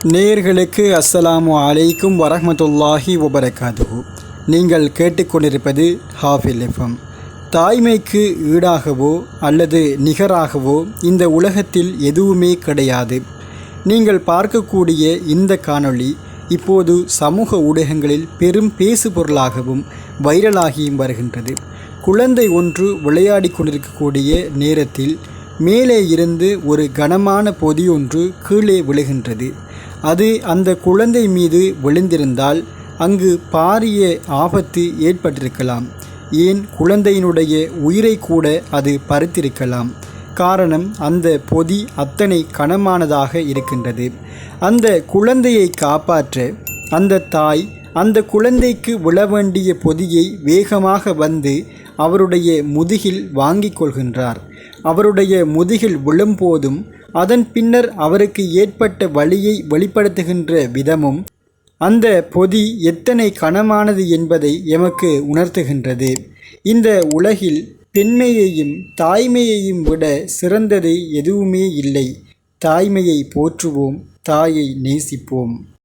நேயர்களுக்கு அஸ்ஸலாமு அலைக்கும் வரஹ்மத்துல்லாஹி வபரகாதுஹு. நீங்கள் கேட்டுக்கொண்டிருப்பது ஹாஃபில் எஃப்எம். தாய்மைக்கு ஈடாகவோ அல்லது நிகராகவோ இந்த உலகத்தில் எதுவுமே கிடையாது. நீங்கள் பார்க்கக்கூடிய இந்த காணொளி இப்போது சமூக ஊடகங்களில் பெரும் பேசுபொருளாகவும் வைரலாகியும் வருகின்றது. குழந்தை ஒன்று விளையாடி கொண்டிருக்கக்கூடிய நேரத்தில் மேலே இருந்து ஒரு கனமான பொதி ஒன்று கீழே விழுகின்றது. அது அந்த குழந்தை மீது விழுந்திருந்தால் அங்கு பாரிய ஆபத்து ஏற்பட்டிருக்கலாம். ஏன் குழந்தையினுடைய உயிரை கூட அது பறித்திருக்கலாம். காரணம், அந்த பொதி அத்தனை கனமானதாக இருக்கின்றது. அந்த குழந்தையை காப்பாற்ற அந்த தாய் அந்த குழந்தைக்கு விழ வேண்டிய பொதியை வேகமாக வந்து அவருடைய முதுகில் வாங்கி கொள்கின்றார். அவருடைய முதுகில் விழும்போதும் அதன் பின்னர் அவருக்கு ஏற்பட்ட வலியை வெளிப்படுத்துகின்ற விதமும் அந்த பொதி எத்தனை கனமானது என்பதை எமக்கு உணர்த்துகின்றது. இந்த உலகில் பெண்மையையும் தாய்மையையும் விட சிறந்தது எதுவுமே இல்லை. தாய்மையை போற்றுவோம், தாயை நேசிப்போம்.